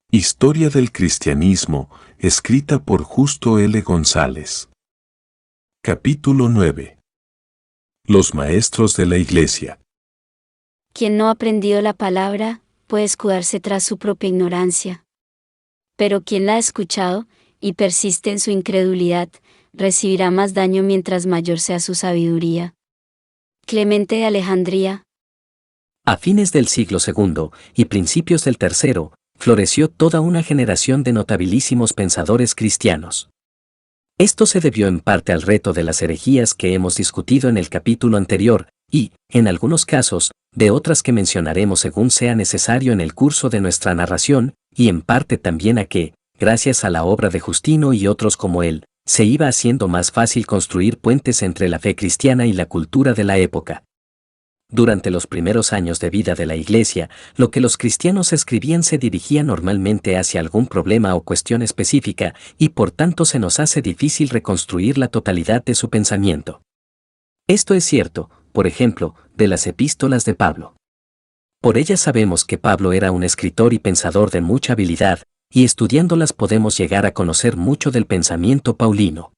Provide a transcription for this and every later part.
Historia del cristianismo, escrita por Justo L. González. Capítulo 9. Los maestros de la Iglesia. Quien no ha aprendido la palabra, puede escudarse tras su propia ignorancia. Pero quien la ha escuchado, y persiste en su incredulidad, recibirá más daño mientras mayor sea su sabiduría. Clemente de Alejandría. A fines del siglo II y principios del III, floreció toda una generación de notabilísimos pensadores cristianos. Esto se debió en parte al reto de las herejías que hemos discutido en el capítulo anterior, y, en algunos casos, de otras que mencionaremos según sea necesario en el curso de nuestra narración, y en parte también a que, gracias a la obra de Justino y otros como él, se iba haciendo más fácil construir puentes entre la fe cristiana y la cultura de la época. Durante los primeros años de vida de la Iglesia, lo que los cristianos escribían se dirigía normalmente hacia algún problema o cuestión específica, y por tanto se nos hace difícil reconstruir la totalidad de su pensamiento. Esto es cierto, por ejemplo, de las epístolas de Pablo. Por ellas sabemos que Pablo era un escritor y pensador de mucha habilidad, y estudiándolas podemos llegar a conocer mucho del pensamiento paulino.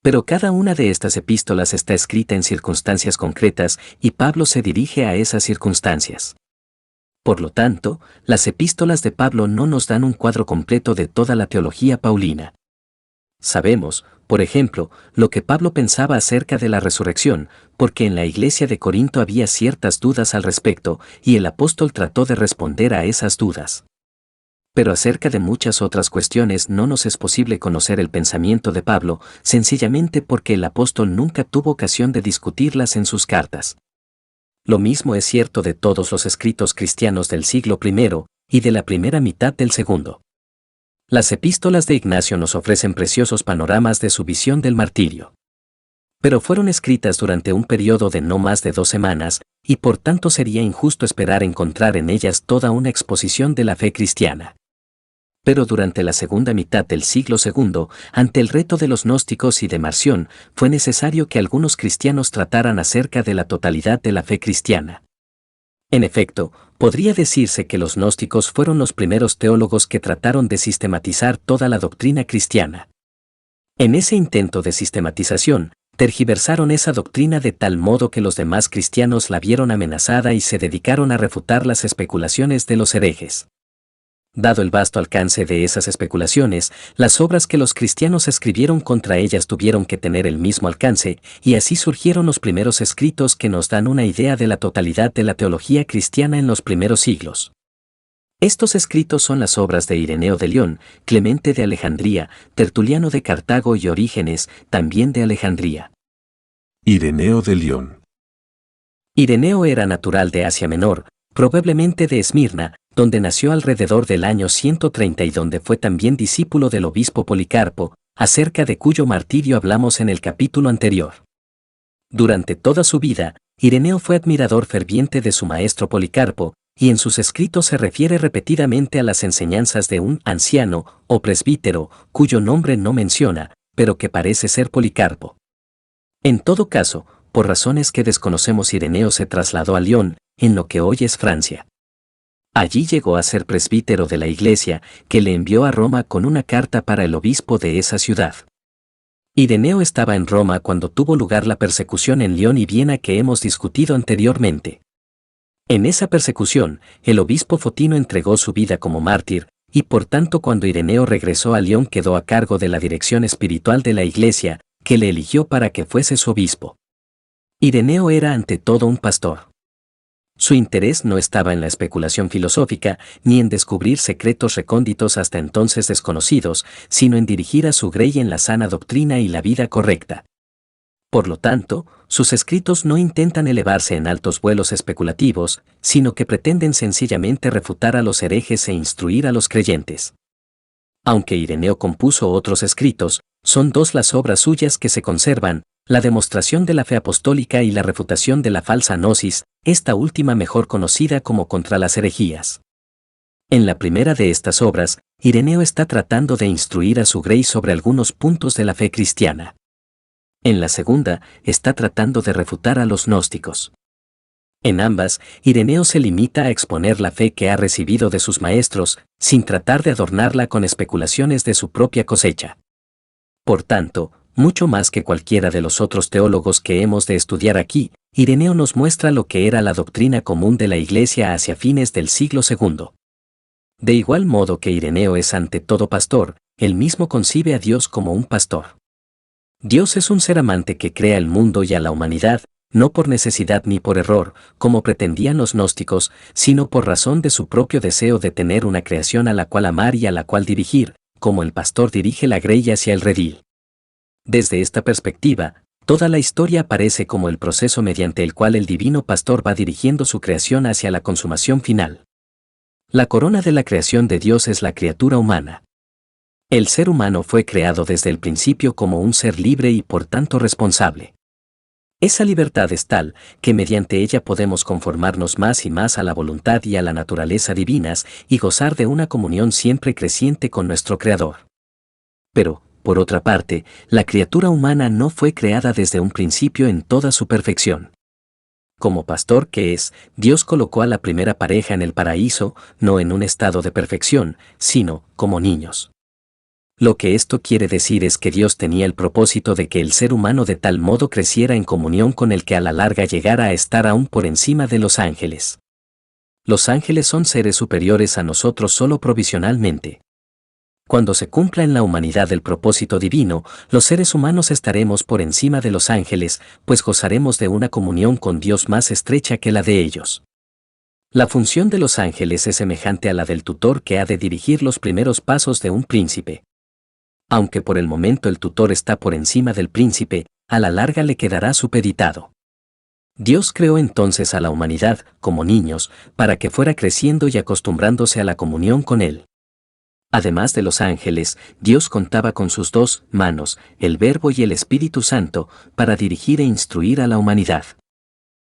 Pero cada una de estas epístolas está escrita en circunstancias concretas y Pablo se dirige a esas circunstancias. Por lo tanto, las epístolas de Pablo no nos dan un cuadro completo de toda la teología paulina. Sabemos, por ejemplo, lo que Pablo pensaba acerca de la resurrección, porque en la iglesia de Corinto había ciertas dudas al respecto, y el apóstol trató de responder a esas dudas. Pero acerca de muchas otras cuestiones no nos es posible conocer el pensamiento de Pablo, sencillamente porque el apóstol nunca tuvo ocasión de discutirlas en sus cartas. Lo mismo es cierto de todos los escritos cristianos del siglo I y de la primera mitad del segundo. Las epístolas de Ignacio nos ofrecen preciosos panoramas de su visión del martirio. Pero fueron escritas durante un periodo de no más de 2 semanas, y por tanto sería injusto esperar encontrar en ellas toda una exposición de la fe cristiana. Pero durante la segunda mitad del siglo II, ante el reto de los gnósticos y de Marción, fue necesario que algunos cristianos trataran acerca de la totalidad de la fe cristiana. En efecto, podría decirse que los gnósticos fueron los primeros teólogos que trataron de sistematizar toda la doctrina cristiana. En ese intento de sistematización, tergiversaron esa doctrina de tal modo que los demás cristianos la vieron amenazada y se dedicaron a refutar las especulaciones de los herejes. Dado el vasto alcance de esas especulaciones, las obras que los cristianos escribieron contra ellas tuvieron que tener el mismo alcance, y así surgieron los primeros escritos que nos dan una idea de la totalidad de la teología cristiana en los primeros siglos. Estos escritos son las obras de Ireneo de León, Clemente de Alejandría, Tertuliano de Cartago y Orígenes, también de Alejandría. Ireneo de León. Ireneo era natural de Asia Menor, probablemente de Esmirna, donde nació alrededor del año 130 y donde fue también discípulo del obispo Policarpo, acerca de cuyo martirio hablamos en el capítulo anterior. Durante toda su vida, Ireneo fue admirador ferviente de su maestro Policarpo, y en sus escritos se refiere repetidamente a las enseñanzas de un anciano o presbítero, cuyo nombre no menciona, pero que parece ser Policarpo. En todo caso, por razones que desconocemos, Ireneo se trasladó a Lyon, en lo que hoy es Francia. Allí llegó a ser presbítero de la iglesia, que le envió a Roma con una carta para el obispo de esa ciudad. Ireneo estaba en Roma cuando tuvo lugar la persecución en Lyon y Viena que hemos discutido anteriormente. En esa persecución, el obispo Fotino entregó su vida como mártir, y por tanto cuando Ireneo regresó a Lyon quedó a cargo de la dirección espiritual de la iglesia, que le eligió para que fuese su obispo. Ireneo era ante todo un pastor. Su interés no estaba en la especulación filosófica, ni en descubrir secretos recónditos hasta entonces desconocidos, sino en dirigir a su grey en la sana doctrina y la vida correcta. Por lo tanto, sus escritos no intentan elevarse en altos vuelos especulativos, sino que pretenden sencillamente refutar a los herejes e instruir a los creyentes. Aunque Ireneo compuso otros escritos, son 2 las obras suyas que se conservan: la demostración de la fe apostólica y la refutación de la falsa gnosis, esta última mejor conocida como Contra las herejías. En la primera de estas obras, Ireneo está tratando de instruir a su grey sobre algunos puntos de la fe cristiana. En la segunda, está tratando de refutar a los gnósticos. En ambas, Ireneo se limita a exponer la fe que ha recibido de sus maestros, sin tratar de adornarla con especulaciones de su propia cosecha. Por tanto, mucho más que cualquiera de los otros teólogos que hemos de estudiar aquí, Ireneo nos muestra lo que era la doctrina común de la Iglesia hacia fines del siglo II. De igual modo que Ireneo es ante todo pastor, él mismo concibe a Dios como un pastor. Dios es un ser amante que crea el mundo y a la humanidad, no por necesidad ni por error, como pretendían los gnósticos, sino por razón de su propio deseo de tener una creación a la cual amar y a la cual dirigir, como el pastor dirige la grey hacia el redil. Desde esta perspectiva, toda la historia aparece como el proceso mediante el cual el divino pastor va dirigiendo su creación hacia la consumación final. La corona de la creación de Dios es la criatura humana. El ser humano fue creado desde el principio como un ser libre y por tanto responsable. Esa libertad es tal que mediante ella podemos conformarnos más y más a la voluntad y a la naturaleza divinas y gozar de una comunión siempre creciente con nuestro Creador. Pero, por otra parte, la criatura humana no fue creada desde un principio en toda su perfección. Como pastor que es, Dios colocó a la primera pareja en el paraíso, no en un estado de perfección, sino como niños. Lo que esto quiere decir es que Dios tenía el propósito de que el ser humano de tal modo creciera en comunión con el que a la larga llegara a estar aún por encima de los ángeles. Los ángeles son seres superiores a nosotros solo provisionalmente. Cuando se cumpla en la humanidad el propósito divino, los seres humanos estaremos por encima de los ángeles, pues gozaremos de una comunión con Dios más estrecha que la de ellos. La función de los ángeles es semejante a la del tutor que ha de dirigir los primeros pasos de un príncipe. Aunque por el momento el tutor está por encima del príncipe, a la larga le quedará supeditado. Dios creó entonces a la humanidad, como niños, para que fuera creciendo y acostumbrándose a la comunión con Él. Además de los ángeles, Dios contaba con sus dos manos, el Verbo y el Espíritu Santo, para dirigir e instruir a la humanidad.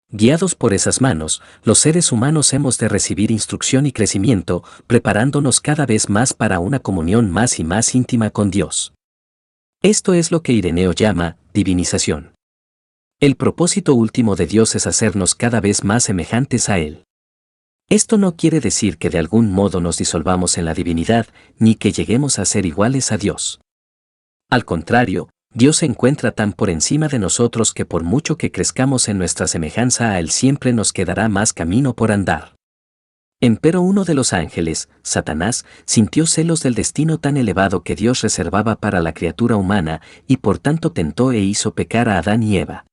Guiados por esas manos, los seres humanos hemos de recibir instrucción y crecimiento, preparándonos cada vez más para una comunión más y más íntima con Dios. Esto es lo que Ireneo llama divinización. El propósito último de Dios es hacernos cada vez más semejantes a Él. Esto no quiere decir que de algún modo nos disolvamos en la divinidad, ni que lleguemos a ser iguales a Dios. Al contrario, Dios se encuentra tan por encima de nosotros que por mucho que crezcamos en nuestra semejanza a Él siempre nos quedará más camino por andar. Empero uno de los ángeles, Satanás, sintió celos del destino tan elevado que Dios reservaba para la criatura humana y por tanto tentó e hizo pecar a Adán y Eva.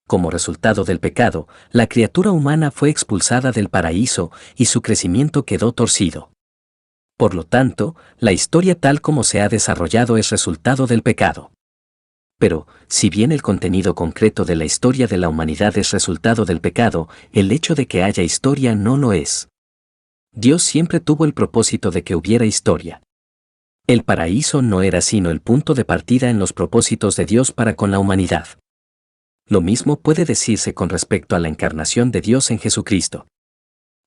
Como resultado del pecado, la criatura humana fue expulsada del paraíso y su crecimiento quedó torcido. Por lo tanto, la historia tal como se ha desarrollado es resultado del pecado. Pero, si bien el contenido concreto de la historia de la humanidad es resultado del pecado, el hecho de que haya historia no lo es. Dios siempre tuvo el propósito de que hubiera historia. El paraíso no era sino el punto de partida en los propósitos de Dios para con la humanidad. Lo mismo puede decirse con respecto a la encarnación de Dios en Jesucristo.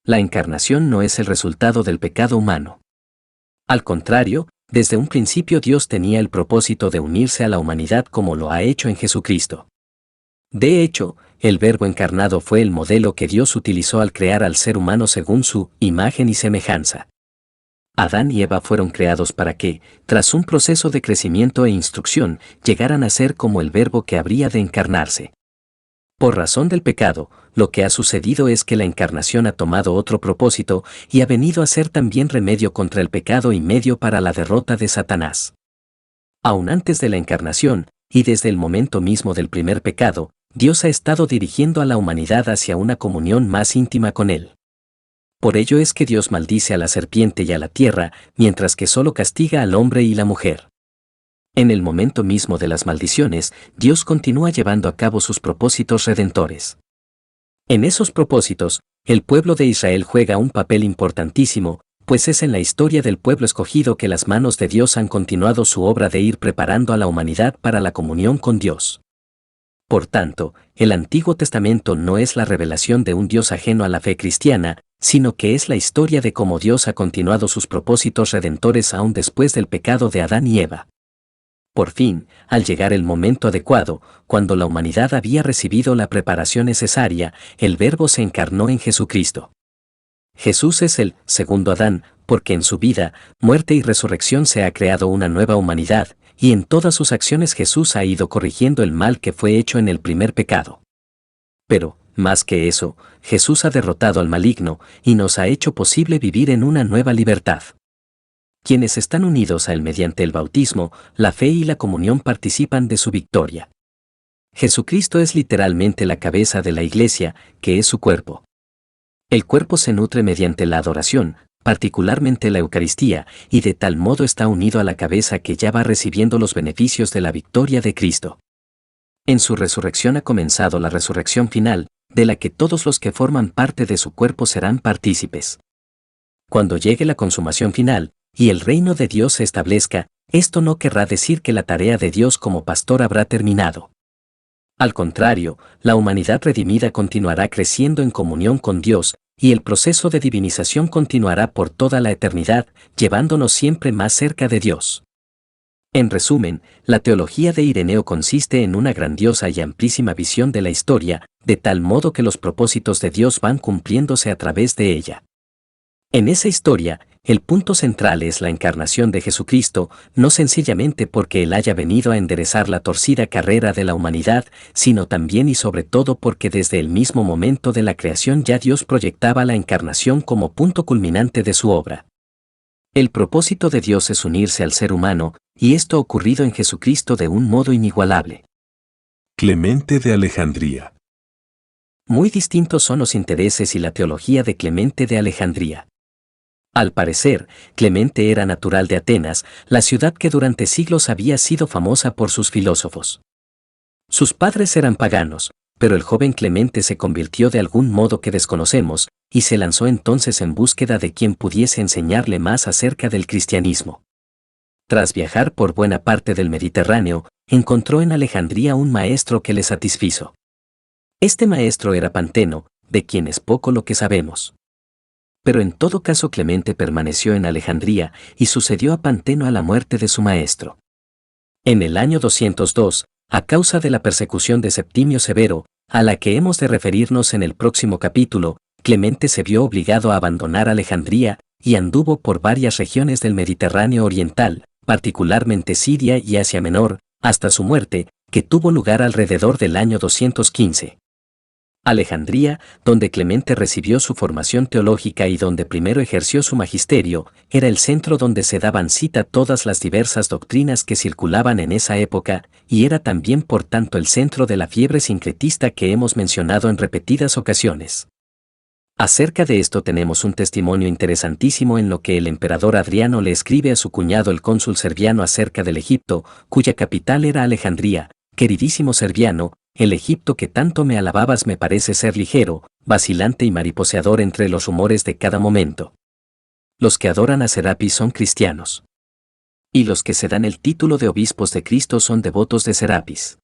La encarnación no es el resultado del pecado humano. Al contrario, desde un principio Dios tenía el propósito de unirse a la humanidad como lo ha hecho en Jesucristo. De hecho, el Verbo encarnado fue el modelo que Dios utilizó al crear al ser humano según su imagen y semejanza. Adán y Eva fueron creados para que, tras un proceso de crecimiento e instrucción, llegaran a ser como el Verbo que habría de encarnarse. Por razón del pecado, lo que ha sucedido es que la encarnación ha tomado otro propósito y ha venido a ser también remedio contra el pecado y medio para la derrota de Satanás. Aún antes de la encarnación, y desde el momento mismo del primer pecado, Dios ha estado dirigiendo a la humanidad hacia una comunión más íntima con Él. Por ello es que Dios maldice a la serpiente y a la tierra, mientras que solo castiga al hombre y la mujer. En el momento mismo de las maldiciones, Dios continúa llevando a cabo sus propósitos redentores. En esos propósitos, el pueblo de Israel juega un papel importantísimo, pues es en la historia del pueblo escogido que las manos de Dios han continuado su obra de ir preparando a la humanidad para la comunión con Dios. Por tanto, el Antiguo Testamento no es la revelación de un Dios ajeno a la fe cristiana, sino que es la historia de cómo Dios ha continuado sus propósitos redentores aún después del pecado de Adán y Eva. Por fin, al llegar el momento adecuado, cuando la humanidad había recibido la preparación necesaria, el Verbo se encarnó en Jesucristo. Jesús es el segundo Adán, porque en su vida, muerte y resurrección se ha creado una nueva humanidad, y en todas sus acciones Jesús ha ido corrigiendo el mal que fue hecho en el primer pecado. Pero, más que eso, Jesús ha derrotado al maligno y nos ha hecho posible vivir en una nueva libertad. Quienes están unidos a Él mediante el bautismo, la fe y la comunión participan de su victoria. Jesucristo es literalmente la cabeza de la Iglesia, que es su cuerpo. El cuerpo se nutre mediante la adoración, particularmente la Eucaristía, y de tal modo está unido a la cabeza que ya va recibiendo los beneficios de la victoria de Cristo. En su resurrección ha comenzado la resurrección final, de la que todos los que forman parte de su cuerpo serán partícipes. Cuando llegue la consumación final, y el reino de Dios se establezca, esto no querrá decir que la tarea de Dios como pastor habrá terminado. Al contrario, la humanidad redimida continuará creciendo en comunión con Dios, y el proceso de divinización continuará por toda la eternidad, llevándonos siempre más cerca de Dios. En resumen, la teología de Ireneo consiste en una grandiosa y amplísima visión de la historia, de tal modo que los propósitos de Dios van cumpliéndose a través de ella. En esa historia, el punto central es la encarnación de Jesucristo, no sencillamente porque Él haya venido a enderezar la torcida carrera de la humanidad, sino también y sobre todo porque desde el mismo momento de la creación ya Dios proyectaba la encarnación como punto culminante de su obra. El propósito de Dios es unirse al ser humano, y esto ha ocurrido en Jesucristo de un modo inigualable. Clemente de Alejandría. Muy distintos son los intereses y la teología de Clemente de Alejandría. Al parecer, Clemente era natural de Atenas, la ciudad que durante siglos había sido famosa por sus filósofos. Sus padres eran paganos, pero el joven Clemente se convirtió de algún modo que desconocemos, y se lanzó entonces en búsqueda de quien pudiese enseñarle más acerca del cristianismo. Tras viajar por buena parte del Mediterráneo, encontró en Alejandría un maestro que le satisfizo. Este maestro era Panteno, de quien es poco lo que sabemos. Pero en todo caso Clemente permaneció en Alejandría y sucedió a Panteno a la muerte de su maestro. En el año 202, a causa de la persecución de Septimio Severo, a la que hemos de referirnos en el próximo capítulo, Clemente se vio obligado a abandonar Alejandría y anduvo por varias regiones del Mediterráneo oriental, particularmente Siria y Asia Menor, hasta su muerte, que tuvo lugar alrededor del año 215. Alejandría, donde Clemente recibió su formación teológica y donde primero ejerció su magisterio, era el centro donde se daban cita todas las diversas doctrinas que circulaban en esa época, y era también por tanto el centro de la fiebre sincretista que hemos mencionado en repetidas ocasiones. Acerca de esto tenemos un testimonio interesantísimo en lo que el emperador Adriano le escribe a su cuñado el cónsul Serviano acerca del Egipto, cuya capital era Alejandría. Queridísimo Serviano, el Egipto que tanto me alababas me parece ser ligero, vacilante y mariposeador entre los humores de cada momento. Los que adoran a Serapis son cristianos. Y los que se dan el título de obispos de Cristo son devotos de Serapis.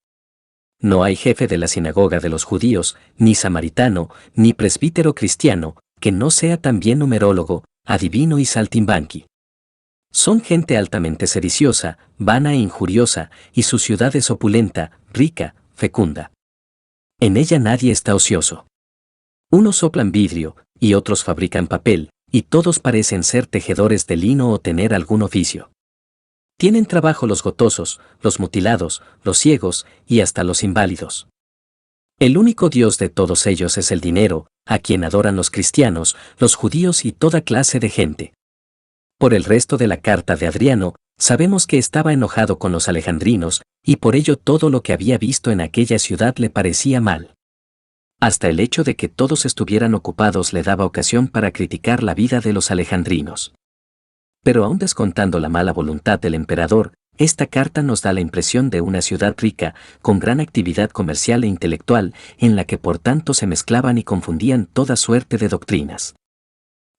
No hay jefe de la sinagoga de los judíos, ni samaritano, ni presbítero cristiano, que no sea también numerólogo, adivino y saltimbanqui. Son gente altamente sediciosa, vana e injuriosa, y su ciudad es opulenta, rica, fecunda. En ella nadie está ocioso. Unos soplan vidrio, y otros fabrican papel, y todos parecen ser tejedores de lino o tener algún oficio. Tienen trabajo los gotosos, los mutilados, los ciegos, y hasta los inválidos. El único Dios de todos ellos es el dinero, a quien adoran los cristianos, los judíos y toda clase de gente. Por el resto de la carta de Adriano, sabemos que estaba enojado con los alejandrinos, y por ello todo lo que había visto en aquella ciudad le parecía mal. Hasta el hecho de que todos estuvieran ocupados le daba ocasión para criticar la vida de los alejandrinos. Pero aún descontando la mala voluntad del emperador, esta carta nos da la impresión de una ciudad rica, con gran actividad comercial e intelectual, en la que por tanto se mezclaban y confundían toda suerte de doctrinas.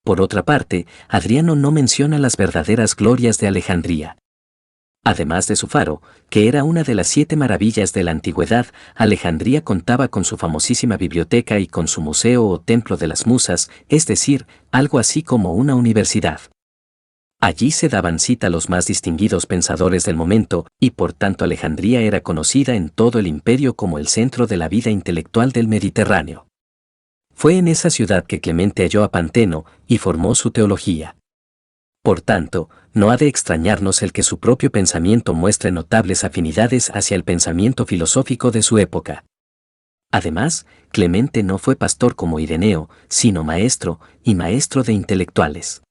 Por otra parte, Adriano no menciona las verdaderas glorias de Alejandría. Además de su faro, que era una de las 7 maravillas de la antigüedad, Alejandría contaba con su famosísima biblioteca y con su museo o templo de las musas, es decir, algo así como una universidad. Allí se daban cita los más distinguidos pensadores del momento, y por tanto Alejandría era conocida en todo el imperio como el centro de la vida intelectual del Mediterráneo. Fue en esa ciudad que Clemente halló a Panteno y formó su teología. Por tanto, no ha de extrañarnos el que su propio pensamiento muestre notables afinidades hacia el pensamiento filosófico de su época. Además, Clemente no fue pastor como Ireneo, sino maestro, y maestro de intelectuales.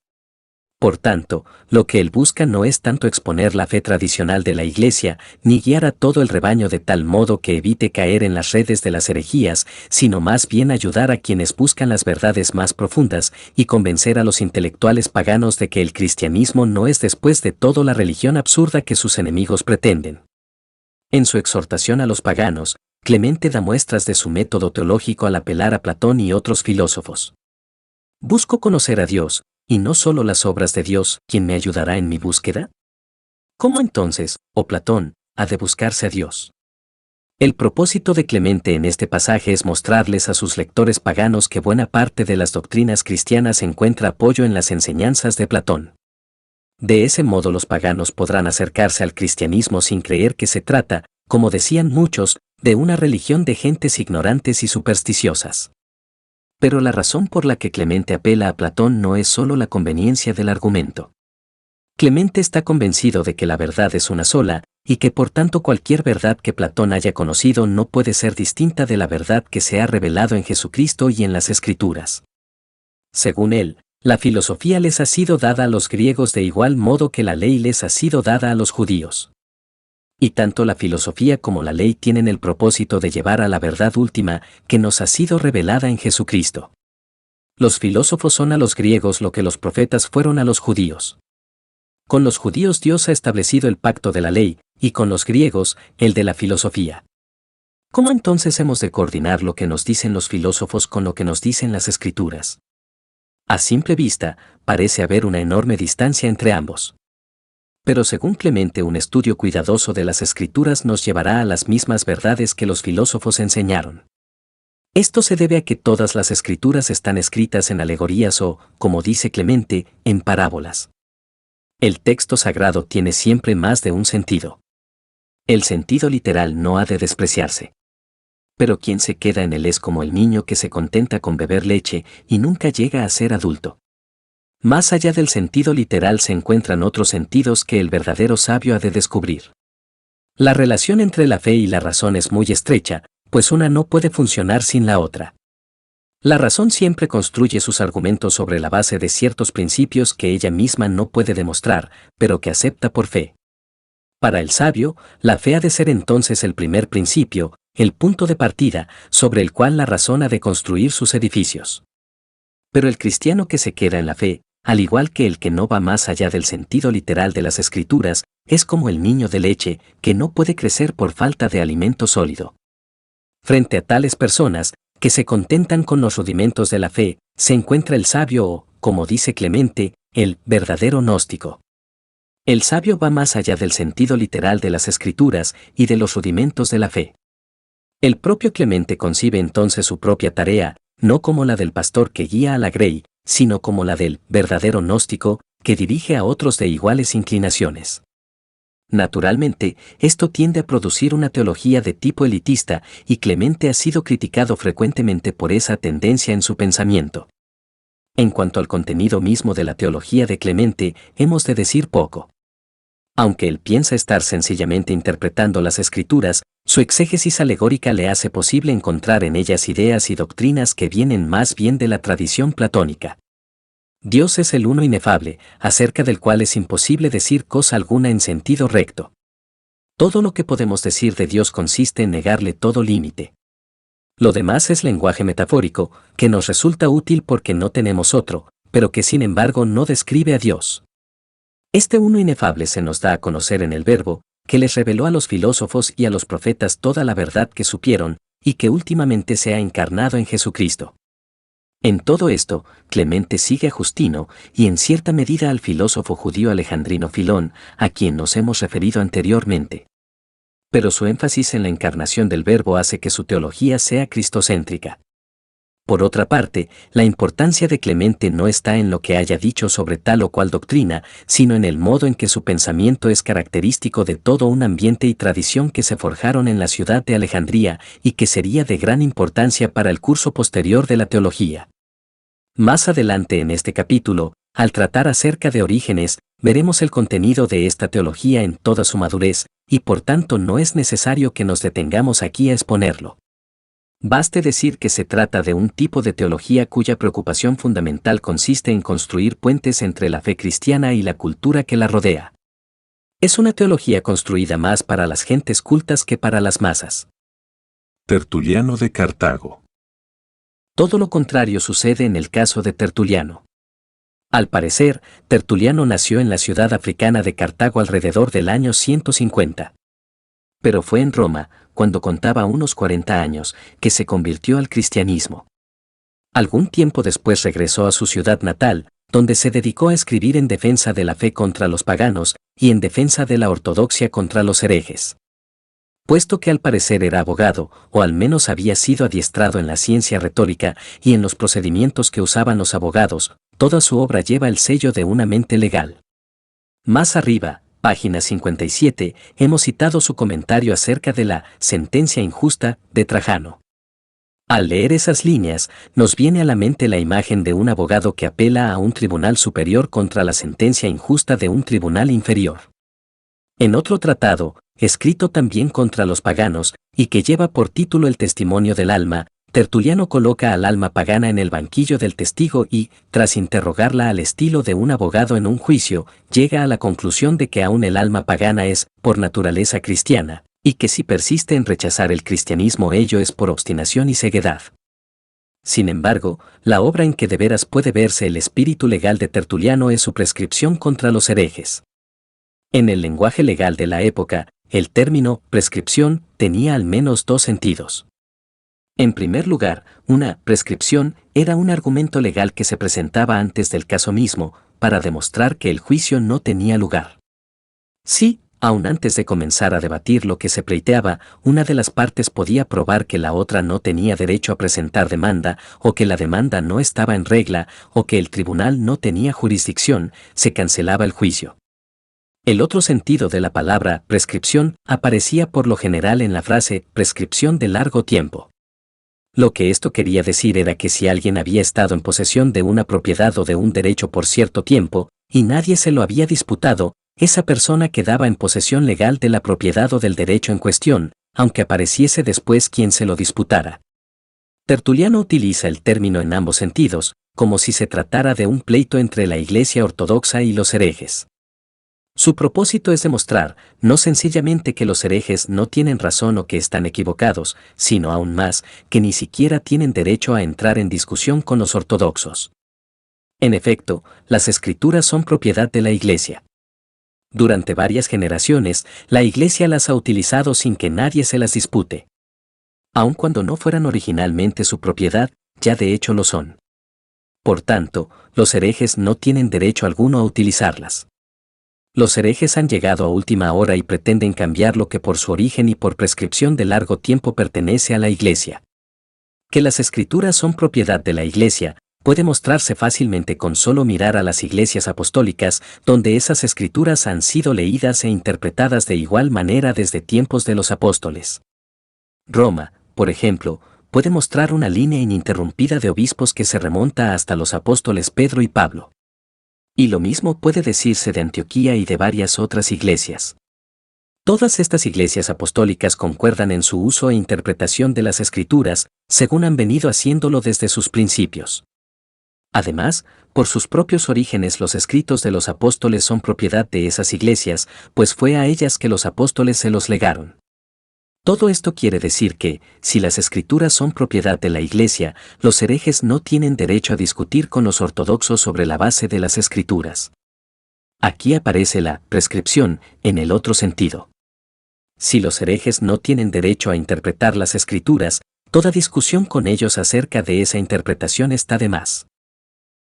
Por tanto, lo que él busca no es tanto exponer la fe tradicional de la Iglesia, ni guiar a todo el rebaño de tal modo que evite caer en las redes de las herejías, sino más bien ayudar a quienes buscan las verdades más profundas y convencer a los intelectuales paganos de que el cristianismo no es después de todo la religión absurda que sus enemigos pretenden. En su exhortación a los paganos, Clemente da muestras de su método teológico al apelar a Platón y otros filósofos. Busco conocer a Dios, y no solo las obras de Dios, ¿quién me ayudará en mi búsqueda? ¿Cómo entonces, oh Platón, ha de buscarse a Dios? El propósito de Clemente en este pasaje es mostrarles a sus lectores paganos que buena parte de las doctrinas cristianas encuentra apoyo en las enseñanzas de Platón. De ese modo los paganos podrán acercarse al cristianismo sin creer que se trata, como decían muchos, de una religión de gentes ignorantes y supersticiosas. Pero la razón por la que Clemente apela a Platón no es solo la conveniencia del argumento. Clemente está convencido de que la verdad es una sola, y que por tanto cualquier verdad que Platón haya conocido no puede ser distinta de la verdad que se ha revelado en Jesucristo y en las Escrituras. Según él, la filosofía les ha sido dada a los griegos de igual modo que la ley les ha sido dada a los judíos. Y tanto la filosofía como la ley tienen el propósito de llevar a la verdad última que nos ha sido revelada en Jesucristo. Los filósofos son a los griegos lo que los profetas fueron a los judíos. Con los judíos Dios ha establecido el pacto de la ley, y con los griegos, el de la filosofía. ¿Cómo entonces hemos de coordinar lo que nos dicen los filósofos con lo que nos dicen las Escrituras? A simple vista, parece haber una enorme distancia entre ambos. Pero según Clemente, un estudio cuidadoso de las Escrituras nos llevará a las mismas verdades que los filósofos enseñaron. Esto se debe a que todas las Escrituras están escritas en alegorías o, como dice Clemente, en parábolas. El texto sagrado tiene siempre más de un sentido. El sentido literal no ha de despreciarse. Pero quien se queda en él es como el niño que se contenta con beber leche y nunca llega a ser adulto. Más allá del sentido literal se encuentran otros sentidos que el verdadero sabio ha de descubrir. La relación entre la fe y la razón es muy estrecha, pues una no puede funcionar sin la otra. La razón siempre construye sus argumentos sobre la base de ciertos principios que ella misma no puede demostrar, pero que acepta por fe. Para el sabio, la fe ha de ser entonces el primer principio, el punto de partida, sobre el cual la razón ha de construir sus edificios. Pero el cristiano que se queda en la fe, al igual que el que no va más allá del sentido literal de las Escrituras, es como el niño de leche, que no puede crecer por falta de alimento sólido. Frente a tales personas, que se contentan con los rudimentos de la fe, se encuentra el sabio o, como dice Clemente, el verdadero gnóstico. El sabio va más allá del sentido literal de las Escrituras y de los rudimentos de la fe. El propio Clemente concibe entonces su propia tarea, no como la del pastor que guía a la grey, sino como la del verdadero gnóstico, que dirige a otros de iguales inclinaciones. Naturalmente, esto tiende a producir una teología de tipo elitista, y Clemente ha sido criticado frecuentemente por esa tendencia en su pensamiento. En cuanto al contenido mismo de la teología de Clemente, hemos de decir poco. Aunque él piensa estar sencillamente interpretando las Escrituras, su exégesis alegórica le hace posible encontrar en ellas ideas y doctrinas que vienen más bien de la tradición platónica. Dios es el uno inefable, acerca del cual es imposible decir cosa alguna en sentido recto. Todo lo que podemos decir de Dios consiste en negarle todo límite. Lo demás es lenguaje metafórico, que nos resulta útil porque no tenemos otro, pero que sin embargo no describe a Dios. Este uno inefable se nos da a conocer en el Verbo, que les reveló a los filósofos y a los profetas toda la verdad que supieron, y que últimamente se ha encarnado en Jesucristo. En todo esto, Clemente sigue a Justino y en cierta medida al filósofo judío alejandrino Filón, a quien nos hemos referido anteriormente. Pero su énfasis en la encarnación del Verbo hace que su teología sea cristocéntrica. Por otra parte, la importancia de Clemente no está en lo que haya dicho sobre tal o cual doctrina, sino en el modo en que su pensamiento es característico de todo un ambiente y tradición que se forjaron en la ciudad de Alejandría y que sería de gran importancia para el curso posterior de la teología. Más adelante en este capítulo, al tratar acerca de Orígenes, veremos el contenido de esta teología en toda su madurez, y por tanto no es necesario que nos detengamos aquí a exponerlo. Baste decir que se trata de un tipo de teología cuya preocupación fundamental consiste en construir puentes entre la fe cristiana y la cultura que la rodea. Es una teología construida más para las gentes cultas que para las masas. Tertuliano de Cartago. Todo lo contrario sucede en el caso de Tertuliano. Al parecer, Tertuliano nació en la ciudad africana de Cartago alrededor del año 150. Pero fue en Roma, cuando contaba unos 40 años, que se convirtió al cristianismo. Algún tiempo después regresó a su ciudad natal, donde se dedicó a escribir en defensa de la fe contra los paganos y en defensa de la ortodoxia contra los herejes. Puesto que al parecer era abogado, o al menos había sido adiestrado en la ciencia retórica y en los procedimientos que usaban los abogados, toda su obra lleva el sello de una mente legal. Más arriba, página 57, hemos citado su comentario acerca de la sentencia injusta de Trajano. Al leer esas líneas, nos viene a la mente la imagen de un abogado que apela a un tribunal superior contra la sentencia injusta de un tribunal inferior. En otro tratado, escrito también contra los paganos, y que lleva por título El testimonio del alma, Tertuliano coloca al alma pagana en el banquillo del testigo y, tras interrogarla al estilo de un abogado en un juicio, llega a la conclusión de que aún el alma pagana es, por naturaleza cristiana, y que si persiste en rechazar el cristianismo ello es por obstinación y ceguedad. Sin embargo, la obra en que de veras puede verse el espíritu legal de Tertuliano es su prescripción contra los herejes. En el lenguaje legal de la época, el término prescripción tenía al menos dos sentidos. En primer lugar, una prescripción era un argumento legal que se presentaba antes del caso mismo, para demostrar que el juicio no tenía lugar. Si, aun antes de comenzar a debatir lo que se pleiteaba, una de las partes podía probar que la otra no tenía derecho a presentar demanda, o que la demanda no estaba en regla, o que el tribunal no tenía jurisdicción, se cancelaba el juicio. El otro sentido de la palabra prescripción aparecía por lo general en la frase prescripción de largo tiempo. Lo que esto quería decir era que si alguien había estado en posesión de una propiedad o de un derecho por cierto tiempo, y nadie se lo había disputado, esa persona quedaba en posesión legal de la propiedad o del derecho en cuestión, aunque apareciese después quien se lo disputara. Tertuliano utiliza el término en ambos sentidos, como si se tratara de un pleito entre la Iglesia ortodoxa y los herejes. Su propósito es demostrar, no sencillamente que los herejes no tienen razón o que están equivocados, sino aún más, que ni siquiera tienen derecho a entrar en discusión con los ortodoxos. En efecto, las escrituras son propiedad de la Iglesia. Durante varias generaciones, la Iglesia las ha utilizado sin que nadie se las dispute. Aun cuando no fueran originalmente su propiedad, ya de hecho lo son. Por tanto, los herejes no tienen derecho alguno a utilizarlas. Los herejes han llegado a última hora y pretenden cambiar lo que por su origen y por prescripción de largo tiempo pertenece a la Iglesia. Que las escrituras son propiedad de la Iglesia puede mostrarse fácilmente con solo mirar a las iglesias apostólicas, donde esas escrituras han sido leídas e interpretadas de igual manera desde tiempos de los apóstoles. Roma, por ejemplo, puede mostrar una línea ininterrumpida de obispos que se remonta hasta los apóstoles Pedro y Pablo. Y lo mismo puede decirse de Antioquía y de varias otras iglesias. Todas estas iglesias apostólicas concuerdan en su uso e interpretación de las escrituras, según han venido haciéndolo desde sus principios. Además, por sus propios orígenes los escritos de los apóstoles son propiedad de esas iglesias, pues fue a ellas que los apóstoles se los legaron. Todo esto quiere decir que, si las escrituras son propiedad de la Iglesia, los herejes no tienen derecho a discutir con los ortodoxos sobre la base de las escrituras. Aquí aparece la prescripción, en el otro sentido. Si los herejes no tienen derecho a interpretar las escrituras, toda discusión con ellos acerca de esa interpretación está de más.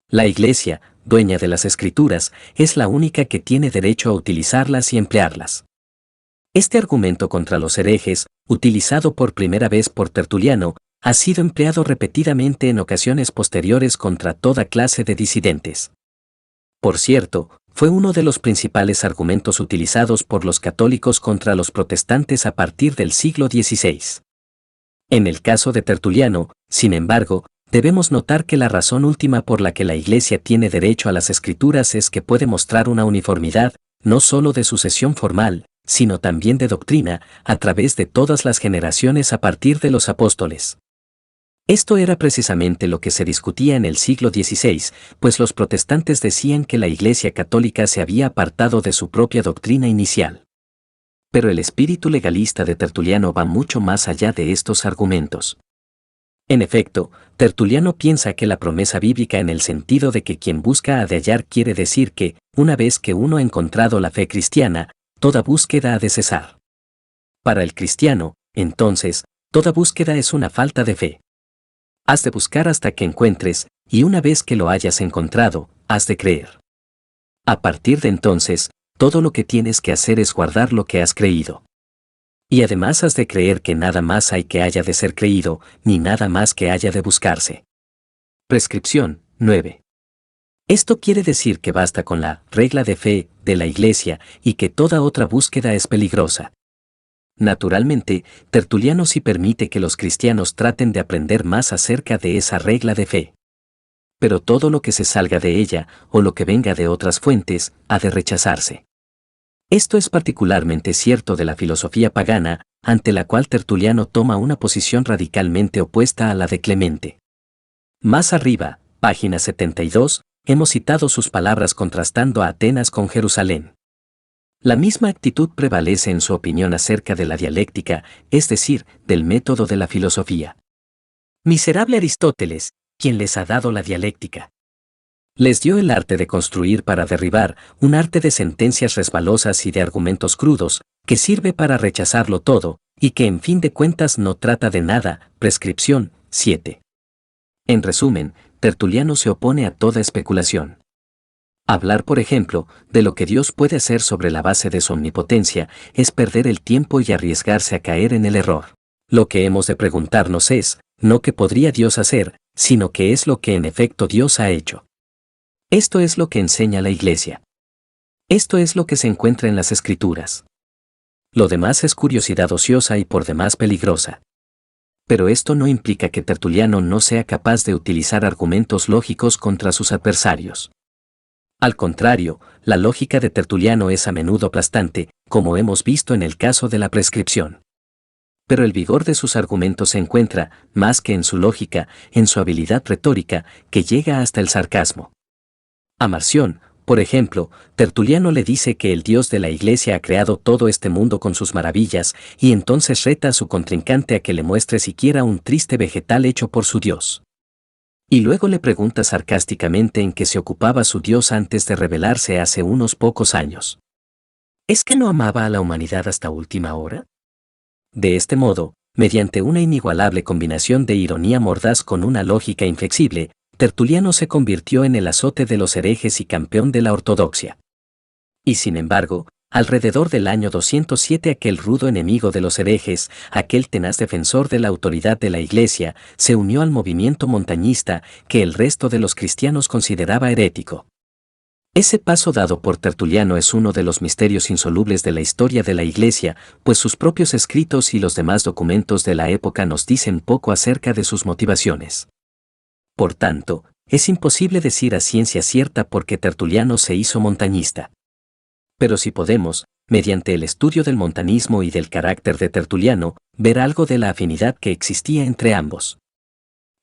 La Iglesia, dueña de las escrituras, es la única que tiene derecho a utilizarlas y emplearlas. Este argumento contra los herejes, utilizado por primera vez por Tertuliano, ha sido empleado repetidamente en ocasiones posteriores contra toda clase de disidentes. Por cierto, fue uno de los principales argumentos utilizados por los católicos contra los protestantes a partir del siglo XVI. En el caso de Tertuliano, sin embargo, debemos notar que la razón última por la que la Iglesia tiene derecho a las Escrituras es que puede mostrar una uniformidad, no solo de sucesión formal, sino también de doctrina, a través de todas las generaciones a partir de los apóstoles. Esto era precisamente lo que se discutía en el siglo XVI, pues los protestantes decían que la Iglesia católica se había apartado de su propia doctrina inicial. Pero el espíritu legalista de Tertuliano va mucho más allá de estos argumentos. En efecto, Tertuliano piensa que la promesa bíblica en el sentido de que quien busca ha de hallar quiere decir que, una vez que uno ha encontrado la fe cristiana, toda búsqueda ha de cesar. Para el cristiano, entonces, toda búsqueda es una falta de fe. Has de buscar hasta que encuentres, y una vez que lo hayas encontrado, has de creer. A partir de entonces, todo lo que tienes que hacer es guardar lo que has creído. Y además has de creer que nada más hay que haya de ser creído, ni nada más que haya de buscarse. Prescripción 9. Esto quiere decir que basta con la regla de fe de la Iglesia y que toda otra búsqueda es peligrosa. Naturalmente, Tertuliano sí permite que los cristianos traten de aprender más acerca de esa regla de fe. Pero todo lo que se salga de ella, o lo que venga de otras fuentes, ha de rechazarse. Esto es particularmente cierto de la filosofía pagana, ante la cual Tertuliano toma una posición radicalmente opuesta a la de Clemente. Más arriba, página 72, hemos citado sus palabras contrastando a Atenas con Jerusalén. La misma actitud prevalece en su opinión acerca de la dialéctica, es decir, del método de la filosofía. Miserable Aristóteles, quien les ha dado la dialéctica. Les dio el arte de construir para derribar, un arte de sentencias resbalosas y de argumentos crudos, que sirve para rechazarlo todo, y que en fin de cuentas no trata de nada. Prescripción 7. En resumen, Tertuliano se opone a toda especulación. Hablar, por ejemplo, de lo que Dios puede hacer sobre la base de su omnipotencia es perder el tiempo y arriesgarse a caer en el error. Lo que hemos de preguntarnos es, no qué podría Dios hacer, sino qué es lo que en efecto Dios ha hecho. Esto es lo que enseña la Iglesia. Esto es lo que se encuentra en las Escrituras. Lo demás es curiosidad ociosa y por demás peligrosa. Pero esto no implica que Tertuliano no sea capaz de utilizar argumentos lógicos contra sus adversarios. Al contrario, la lógica de Tertuliano es a menudo aplastante, como hemos visto en el caso de la prescripción. Pero el vigor de sus argumentos se encuentra, más que en su lógica, en su habilidad retórica, que llega hasta el sarcasmo. A Marción, por ejemplo, Tertuliano le dice que el Dios de la Iglesia ha creado todo este mundo con sus maravillas, y entonces reta a su contrincante a que le muestre siquiera un triste vegetal hecho por su Dios. Y luego le pregunta sarcásticamente en qué se ocupaba su Dios antes de revelarse hace unos pocos años. ¿Es que no amaba a la humanidad hasta última hora? De este modo, mediante una inigualable combinación de ironía mordaz con una lógica inflexible, Tertuliano se convirtió en el azote de los herejes y campeón de la ortodoxia. Y sin embargo, alrededor del año 207 aquel rudo enemigo de los herejes, aquel tenaz defensor de la autoridad de la Iglesia, se unió al movimiento montañista que el resto de los cristianos consideraba herético. Ese paso dado por Tertuliano es uno de los misterios insolubles de la historia de la Iglesia, pues sus propios escritos y los demás documentos de la época nos dicen poco acerca de sus motivaciones. Por tanto, es imposible decir a ciencia cierta por qué Tertuliano se hizo montañista. Pero si podemos, mediante el estudio del montanismo y del carácter de Tertuliano, ver algo de la afinidad que existía entre ambos.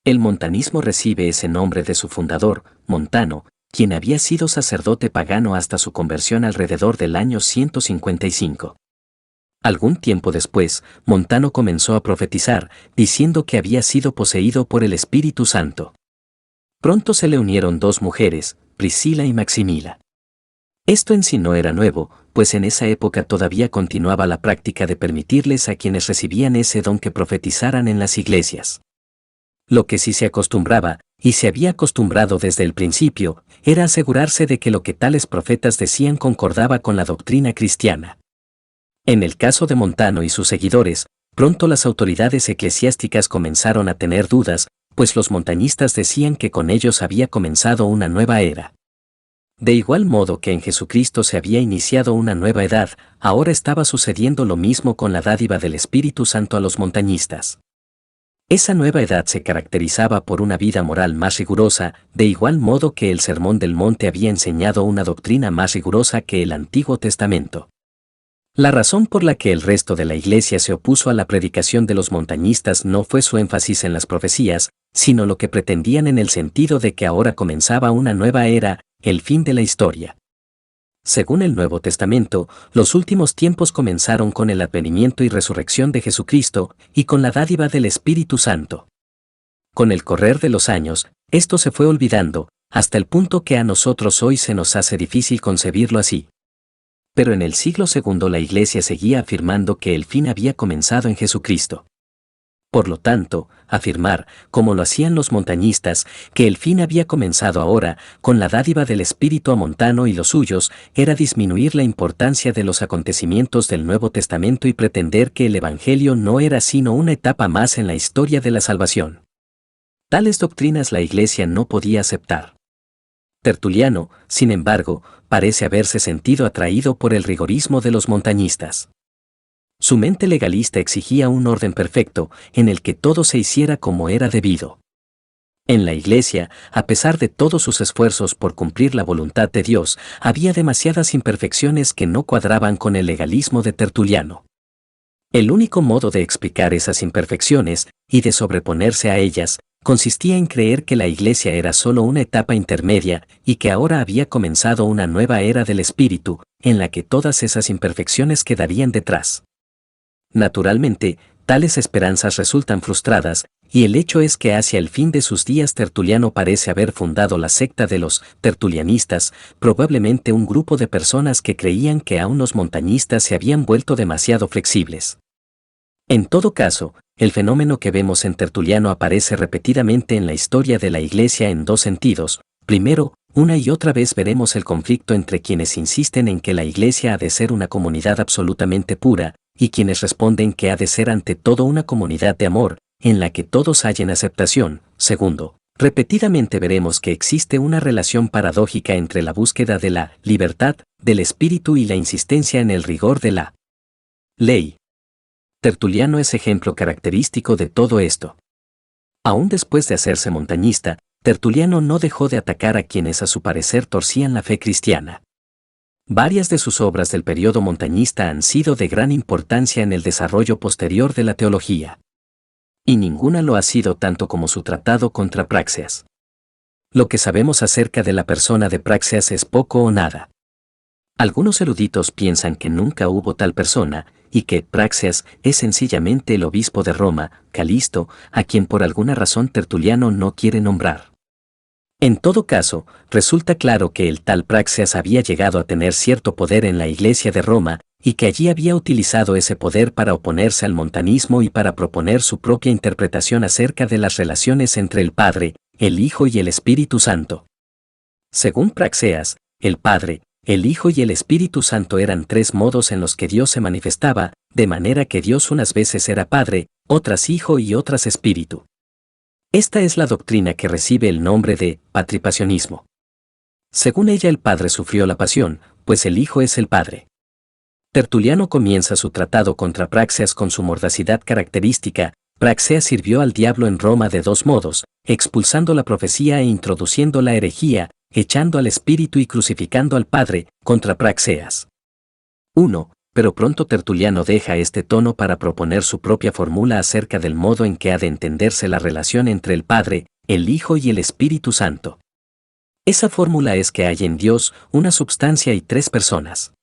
El montanismo recibe ese nombre de su fundador, Montano, quien había sido sacerdote pagano hasta su conversión alrededor del año 155. Algún tiempo después, Montano comenzó a profetizar, diciendo que había sido poseído por el Espíritu Santo. Pronto se le unieron dos mujeres, Priscila y Maximila. Esto en sí no era nuevo, pues en esa época todavía continuaba la práctica de permitirles a quienes recibían ese don que profetizaran en las iglesias. Lo que sí se acostumbraba, y se había acostumbrado desde el principio, era asegurarse de que lo que tales profetas decían concordaba con la doctrina cristiana. En el caso de Montano y sus seguidores, Pronto las autoridades eclesiásticas comenzaron a tener dudas, pues los montañistas decían que con ellos había comenzado una nueva era. De igual modo que en Jesucristo se había iniciado una nueva edad, ahora estaba sucediendo lo mismo con la dádiva del Espíritu Santo a los montañistas. Esa nueva edad se caracterizaba por una vida moral más rigurosa, de igual modo que el Sermón del Monte había enseñado una doctrina más rigurosa que el Antiguo Testamento. La razón por la que el resto de la Iglesia se opuso a la predicación de los montañistas no fue su énfasis en las profecías, sino lo que pretendían en el sentido de que ahora comenzaba una nueva era, el fin de la historia. Según el Nuevo Testamento, los últimos tiempos comenzaron con el advenimiento y resurrección de Jesucristo y con la dádiva del Espíritu Santo. Con el correr de los años, esto se fue olvidando, hasta el punto que a nosotros hoy se nos hace difícil concebirlo así. Pero en el siglo II la Iglesia seguía afirmando que el fin había comenzado en Jesucristo. Por lo tanto, afirmar, como lo hacían los montañistas, que el fin había comenzado ahora, con la dádiva del Espíritu amontano y los suyos, era disminuir la importancia de los acontecimientos del Nuevo Testamento y pretender que el Evangelio no era sino una etapa más en la historia de la salvación. Tales doctrinas la Iglesia no podía aceptar. Tertuliano, sin embargo, parece haberse sentido atraído por el rigorismo de los montañistas. Su mente legalista exigía un orden perfecto, en el que todo se hiciera como era debido. En la Iglesia, a pesar de todos sus esfuerzos por cumplir la voluntad de Dios, había demasiadas imperfecciones que no cuadraban con el legalismo de Tertuliano. El único modo de explicar esas imperfecciones, y de sobreponerse a ellas, consistía en creer que la Iglesia era solo una etapa intermedia y que ahora había comenzado una nueva era del Espíritu, en la que todas esas imperfecciones quedarían detrás. Naturalmente, tales esperanzas resultan frustradas, y el hecho es que hacia el fin de sus días Tertuliano parece haber fundado la secta de los tertulianistas, probablemente un grupo de personas que creían que aún los montañistas se habían vuelto demasiado flexibles. En todo caso, el fenómeno que vemos en Tertuliano aparece repetidamente en la historia de la Iglesia en dos sentidos. Primero, una y otra vez veremos el conflicto entre quienes insisten en que la Iglesia ha de ser una comunidad absolutamente pura, y quienes responden que ha de ser ante todo una comunidad de amor, en la que todos hallen aceptación. Segundo, repetidamente veremos que existe una relación paradójica entre la búsqueda de la libertad del espíritu y la insistencia en el rigor de la ley. Tertuliano es ejemplo característico de todo esto. Aún después de hacerse montañista, Tertuliano no dejó de atacar a quienes a su parecer torcían la fe cristiana. Varias de sus obras del periodo montañista han sido de gran importancia en el desarrollo posterior de la teología. Y ninguna lo ha sido tanto como su tratado contra Práxeas. Lo que sabemos acerca de la persona de Práxeas es poco o nada. Algunos eruditos piensan que nunca hubo tal persona, y que Práxeas es sencillamente el obispo de Roma, Calisto, a quien por alguna razón Tertuliano no quiere nombrar. En todo caso, resulta claro que el tal Práxeas había llegado a tener cierto poder en la Iglesia de Roma, y que allí había utilizado ese poder para oponerse al montanismo y para proponer su propia interpretación acerca de las relaciones entre el Padre, el Hijo y el Espíritu Santo. Según Práxeas, el Padre, el Hijo y el Espíritu Santo eran tres modos en los que Dios se manifestaba, de manera que Dios unas veces era Padre, otras Hijo y otras Espíritu. Esta es la doctrina que recibe el nombre de patripasionismo. Según ella el Padre sufrió la pasión, pues el Hijo es el Padre. Tertuliano comienza su tratado contra Práxeas con su mordacidad característica. Práxeas sirvió al diablo en Roma de dos modos, expulsando la profecía e introduciendo la herejía, echando al Espíritu y crucificando al Padre, contra Práxeas. 1. Pero pronto Tertuliano deja este tono para proponer su propia fórmula acerca del modo en que ha de entenderse la relación entre el Padre, el Hijo y el Espíritu Santo. Esa fórmula es que hay en Dios una substancia y tres personas.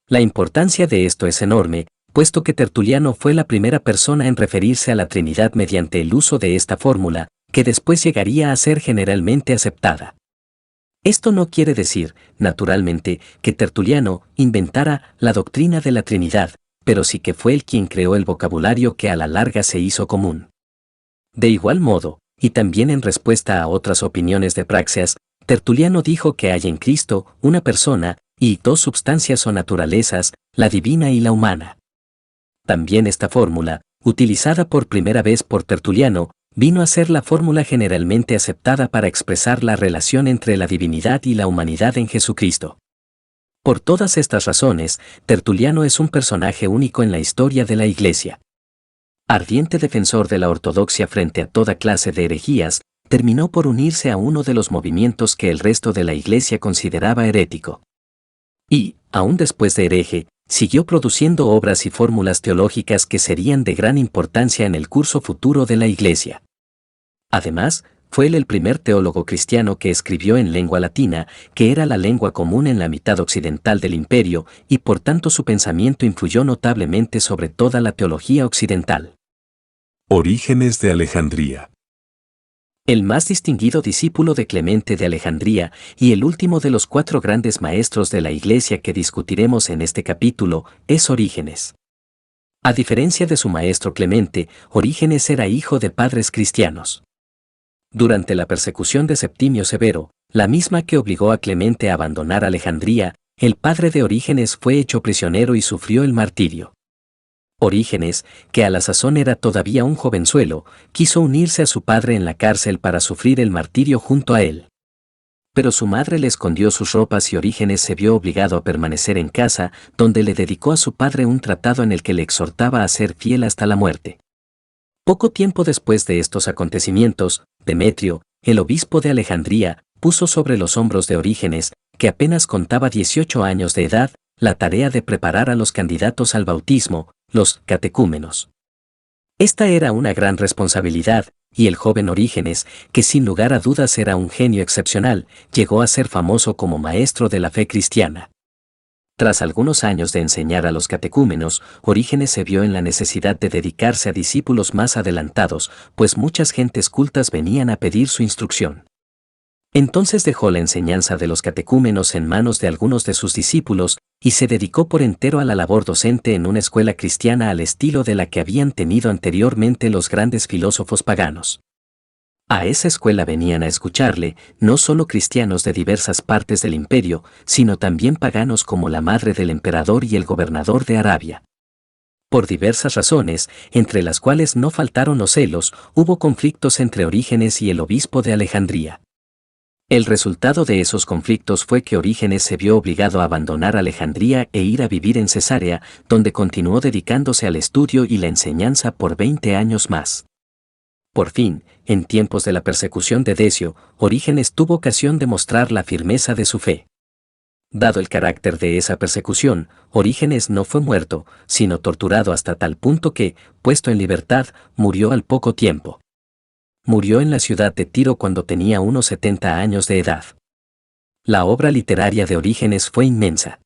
La importancia de esto es enorme, puesto que Tertuliano fue la primera persona en referirse a la Trinidad mediante el uso de esta fórmula, que después llegaría a ser generalmente aceptada. Esto no quiere decir, naturalmente, que Tertuliano inventara la doctrina de la Trinidad, pero sí que fue él quien creó el vocabulario que a la larga se hizo común. De igual modo, y también en respuesta a otras opiniones de Práxeas, Tertuliano dijo que hay en Cristo una persona y dos substancias o naturalezas, la divina y la humana. También esta fórmula, utilizada por primera vez por Tertuliano, vino a ser la fórmula generalmente aceptada para expresar la relación entre la divinidad y la humanidad en Jesucristo. Por todas estas razones, Tertuliano es un personaje único en la historia de la Iglesia. Ardiente defensor de la ortodoxia frente a toda clase de herejías, terminó por unirse a uno de los movimientos que el resto de la Iglesia consideraba herético. Y, aún después de hereje, siguió produciendo obras y fórmulas teológicas que serían de gran importancia en el curso futuro de la Iglesia. Además, fue él el primer teólogo cristiano que escribió en lengua latina, que era la lengua común en la mitad occidental del imperio, y por tanto su pensamiento influyó notablemente sobre toda la teología occidental. Orígenes de Alejandría. El más distinguido discípulo de Clemente de Alejandría y el último de los 4 grandes maestros de la Iglesia que discutiremos en este capítulo es Orígenes. A diferencia de su maestro Clemente, Orígenes era hijo de padres cristianos. Durante la persecución de Septimio Severo, la misma que obligó a Clemente a abandonar Alejandría, el padre de Orígenes fue hecho prisionero y sufrió el martirio. Orígenes, que a la sazón era todavía un jovenzuelo, quiso unirse a su padre en la cárcel para sufrir el martirio junto a él. Pero su madre le escondió sus ropas y Orígenes se vio obligado a permanecer en casa, donde le dedicó a su padre un tratado en el que le exhortaba a ser fiel hasta la muerte. Poco tiempo después de estos acontecimientos, Demetrio, el obispo de Alejandría, puso sobre los hombros de Orígenes, que apenas contaba 18 años de edad, la tarea de preparar a los candidatos al bautismo, los catecúmenos. Esta era una gran responsabilidad, y el joven Orígenes, que sin lugar a dudas era un genio excepcional, llegó a ser famoso como maestro de la fe cristiana. Tras algunos años de enseñar a los catecúmenos, Orígenes se vio en la necesidad de dedicarse a discípulos más adelantados, pues muchas gentes cultas venían a pedir su instrucción. Entonces dejó la enseñanza de los catecúmenos en manos de algunos de sus discípulos, y se dedicó por entero a la labor docente en una escuela cristiana al estilo de la que habían tenido anteriormente los grandes filósofos paganos. A esa escuela venían a escucharle, no solo cristianos de diversas partes del imperio, sino también paganos como la madre del emperador y el gobernador de Arabia. Por diversas razones, entre las cuales no faltaron los celos, hubo conflictos entre Orígenes y el obispo de Alejandría. El resultado de esos conflictos fue que Orígenes se vio obligado a abandonar Alejandría e ir a vivir en Cesarea, donde continuó dedicándose al estudio y la enseñanza por 20 años más. Por fin, en tiempos de la persecución de Decio, Orígenes tuvo ocasión de mostrar la firmeza de su fe. Dado el carácter de esa persecución, Orígenes no fue muerto, sino torturado hasta tal punto que, puesto en libertad, murió al poco tiempo. Murió en la ciudad de Tiro cuando tenía unos 70 años de edad. La obra literaria de Orígenes fue inmensa.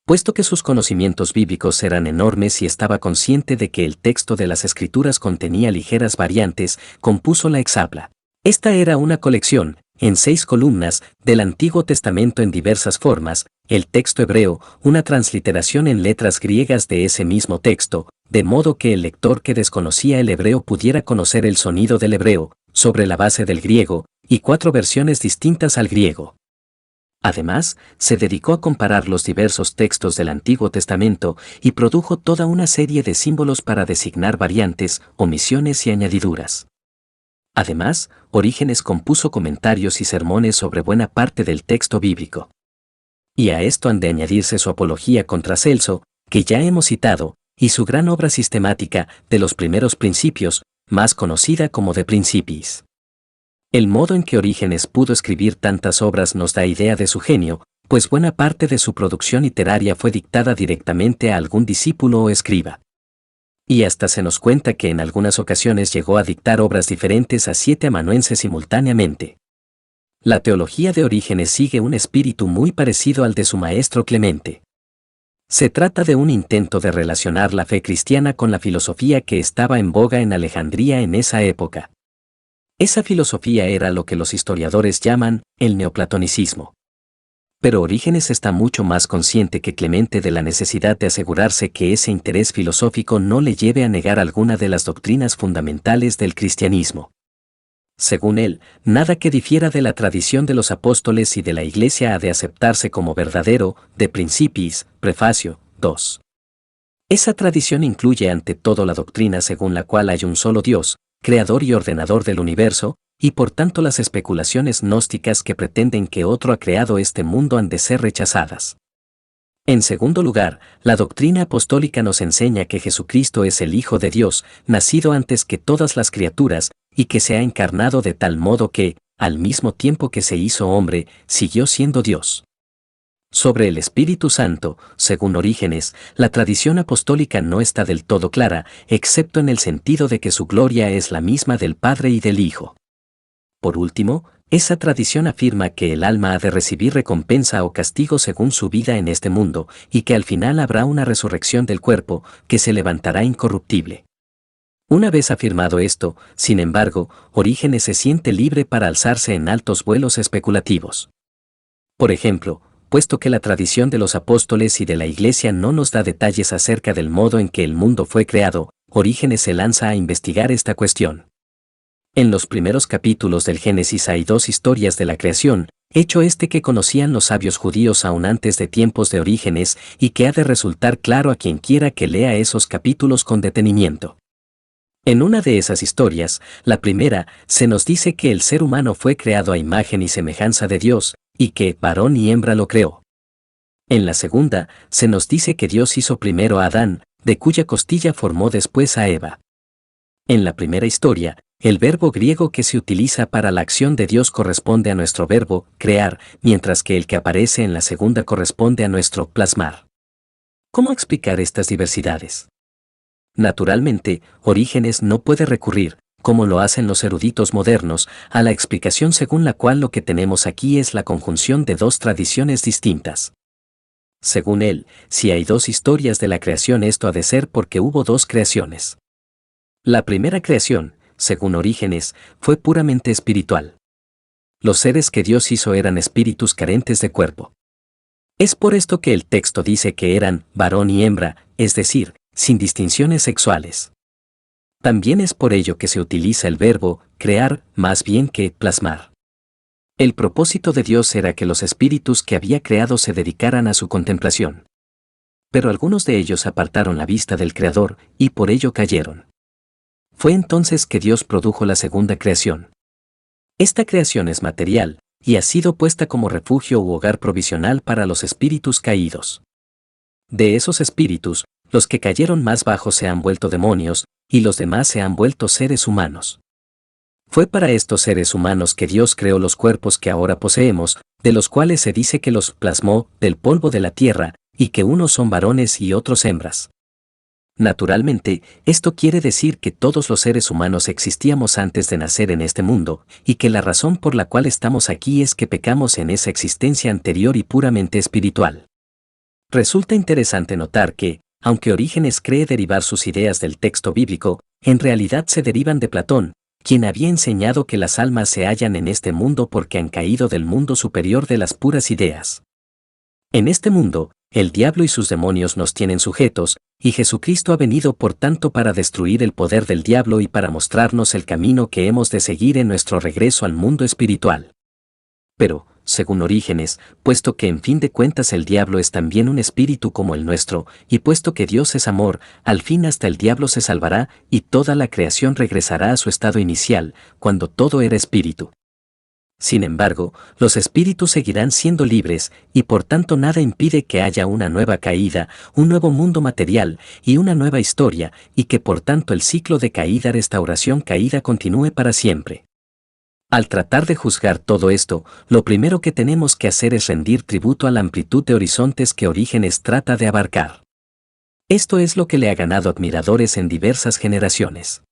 Puesto que sus conocimientos bíblicos eran enormes y estaba consciente de que el texto de las Escrituras contenía ligeras variantes, compuso la Exapla. Esta era una colección, en 6 columnas, del Antiguo Testamento en diversas formas, el texto hebreo, una transliteración en letras griegas de ese mismo texto, de modo que el lector que desconocía el hebreo pudiera conocer el sonido del hebreo, sobre la base del griego, y 4 versiones distintas al griego. Además, se dedicó a comparar los diversos textos del Antiguo Testamento y produjo toda una serie de símbolos para designar variantes, omisiones y añadiduras. Además, Orígenes compuso comentarios y sermones sobre buena parte del texto bíblico. Y a esto han de añadirse su apología contra Celso, que ya hemos citado, y su gran obra sistemática de los primeros principios, más conocida como De Principiis. El modo en que Orígenes pudo escribir tantas obras nos da idea de su genio, pues buena parte de su producción literaria fue dictada directamente a algún discípulo o escriba. Y hasta se nos cuenta que en algunas ocasiones llegó a dictar obras diferentes a 7 amanuenses simultáneamente. La teología de Orígenes sigue un espíritu muy parecido al de su maestro Clemente. Se trata de un intento de relacionar la fe cristiana con la filosofía que estaba en boga en Alejandría en esa época. Esa filosofía era lo que los historiadores llaman el neoplatonicismo. Pero Orígenes está mucho más consciente que Clemente de la necesidad de asegurarse que ese interés filosófico no le lleve a negar alguna de las doctrinas fundamentales del cristianismo. Según él, nada que difiera de la tradición de los apóstoles y de la Iglesia ha de aceptarse como verdadero, De Principiis, Prefacio, 2. Esa tradición incluye ante todo la doctrina según la cual hay un solo Dios, creador y ordenador del universo, y por tanto las especulaciones gnósticas que pretenden que otro ha creado este mundo han de ser rechazadas. En segundo lugar, la doctrina apostólica nos enseña que Jesucristo es el Hijo de Dios, nacido antes que todas las criaturas, y que se ha encarnado de tal modo que, al mismo tiempo que se hizo hombre, siguió siendo Dios. Sobre el Espíritu Santo, según Orígenes, la tradición apostólica no está del todo clara, excepto en el sentido de que su gloria es la misma del Padre y del Hijo. Por último, esa tradición afirma que el alma ha de recibir recompensa o castigo según su vida en este mundo, y que al final habrá una resurrección del cuerpo, que se levantará incorruptible. Una vez afirmado esto, sin embargo, Orígenes se siente libre para alzarse en altos vuelos especulativos. Por ejemplo, puesto que la tradición de los apóstoles y de la Iglesia no nos da detalles acerca del modo en que el mundo fue creado, Orígenes se lanza a investigar esta cuestión. En los primeros capítulos del Génesis hay dos historias de la creación, hecho este que conocían los sabios judíos aún antes de tiempos de Orígenes y que ha de resultar claro a quien quiera que lea esos capítulos con detenimiento. En una de esas historias, la primera, se nos dice que el ser humano fue creado a imagen y semejanza de Dios, y que varón y hembra lo creó. En la segunda, se nos dice que Dios hizo primero a Adán, de cuya costilla formó después a Eva. En la primera historia, el verbo griego que se utiliza para la acción de Dios corresponde a nuestro verbo, crear, mientras que el que aparece en la segunda corresponde a nuestro plasmar. ¿Cómo explicar estas diversidades? Naturalmente, Orígenes no puede recurrir, como lo hacen los eruditos modernos, a la explicación según la cual lo que tenemos aquí es la conjunción de dos tradiciones distintas. Según él, si hay dos historias de la creación, esto ha de ser porque hubo dos creaciones. La primera creación, según Orígenes, fue puramente espiritual. Los seres que Dios hizo eran espíritus carentes de cuerpo. Es por esto que el texto dice que eran varón y hembra, es decir, sin distinciones sexuales. También es por ello que se utiliza el verbo crear más bien que plasmar. El propósito de Dios era que los espíritus que había creado se dedicaran a su contemplación. Pero algunos de ellos apartaron la vista del Creador y por ello cayeron. Fue entonces que Dios produjo la segunda creación. Esta creación es material y ha sido puesta como refugio u hogar provisional para los espíritus caídos. De esos espíritus, los que cayeron más bajo se han vuelto demonios, y los demás se han vuelto seres humanos. Fue para estos seres humanos que Dios creó los cuerpos que ahora poseemos, de los cuales se dice que los plasmó del polvo de la tierra, y que unos son varones y otros hembras. Naturalmente, esto quiere decir que todos los seres humanos existíamos antes de nacer en este mundo, y que la razón por la cual estamos aquí es que pecamos en esa existencia anterior y puramente espiritual. Resulta interesante notar que, aunque Orígenes cree derivar sus ideas del texto bíblico, en realidad se derivan de Platón, quien había enseñado que las almas se hallan en este mundo porque han caído del mundo superior de las puras ideas. En este mundo, el diablo y sus demonios nos tienen sujetos, y Jesucristo ha venido por tanto para destruir el poder del diablo y para mostrarnos el camino que hemos de seguir en nuestro regreso al mundo espiritual. Pero, según Orígenes, puesto que en fin de cuentas el diablo es también un espíritu como el nuestro, y puesto que Dios es amor, al fin hasta el diablo se salvará y toda la creación regresará a su estado inicial, cuando todo era espíritu. Sin embargo, los espíritus seguirán siendo libres, y por tanto nada impide que haya una nueva caída, un nuevo mundo material, y una nueva historia, y que por tanto el ciclo de caída-restauración-caída continúe para siempre. Al tratar de juzgar todo esto, lo primero que tenemos que hacer es rendir tributo a la amplitud de horizontes que Orígenes trata de abarcar. Esto es lo que le ha ganado admiradores en diversas generaciones.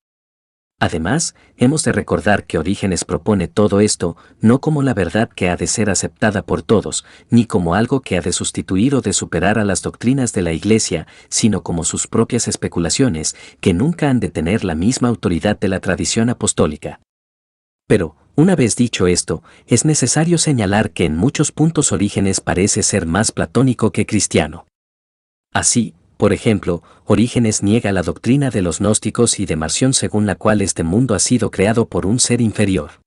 Además, hemos de recordar que Orígenes propone todo esto no como la verdad que ha de ser aceptada por todos, ni como algo que ha de sustituir o de superar a las doctrinas de la Iglesia, sino como sus propias especulaciones, que nunca han de tener la misma autoridad de la tradición apostólica. Pero, una vez dicho esto, es necesario señalar que en muchos puntos Orígenes parece ser más platónico que cristiano. Así, por ejemplo, Orígenes niega la doctrina de los gnósticos y de Marción según la cual este mundo ha sido creado por un ser inferior.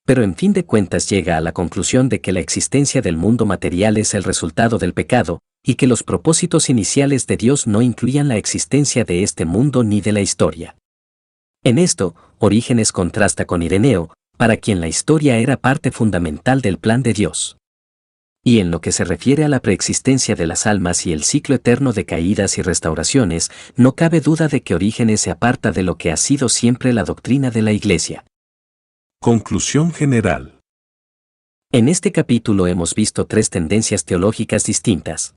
Pero en fin de cuentas llega a la conclusión de que la existencia del mundo material es el resultado del pecado, y que los propósitos iniciales de Dios no incluían la existencia de este mundo ni de la historia. En esto, Orígenes contrasta con Ireneo, para quien la historia era parte fundamental del plan de Dios. Y en lo que se refiere a la preexistencia de las almas y el ciclo eterno de caídas y restauraciones, no cabe duda de que Orígenes se aparta de lo que ha sido siempre la doctrina de la Iglesia. Conclusión general. En este capítulo hemos visto tres tendencias teológicas distintas.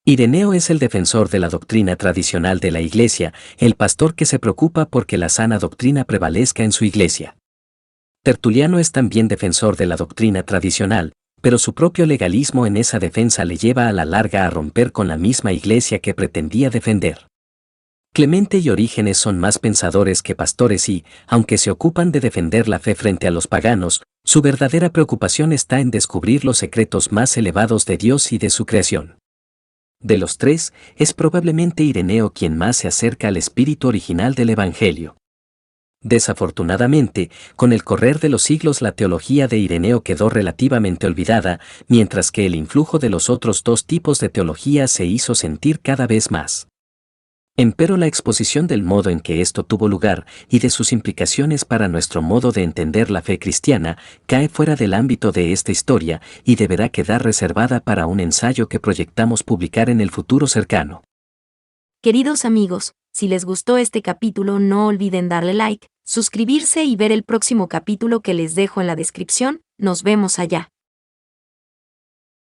Ireneo es el defensor de la doctrina tradicional de la Iglesia, el pastor que se preocupa porque la sana doctrina prevalezca en su Iglesia. Tertuliano es también defensor de la doctrina tradicional, pero su propio legalismo en esa defensa le lleva a la larga a romper con la misma Iglesia que pretendía defender. Clemente y Orígenes son más pensadores que pastores y, aunque se ocupan de defender la fe frente a los paganos, su verdadera preocupación está en descubrir los secretos más elevados de Dios y de su creación. De los tres, es probablemente Ireneo quien más se acerca al espíritu original del Evangelio. Desafortunadamente, con el correr de los siglos la teología de Ireneo quedó relativamente olvidada, mientras que el influjo de los otros dos tipos de teología se hizo sentir cada vez más. Empero la exposición del modo en que esto tuvo lugar y de sus implicaciones para nuestro modo de entender la fe cristiana cae fuera del ámbito de esta historia y deberá quedar reservada para un ensayo que proyectamos publicar en el futuro cercano. Queridos amigos, si les gustó este capítulo no olviden darle like, suscribirse y ver el próximo capítulo que les dejo en la descripción. Nos vemos allá.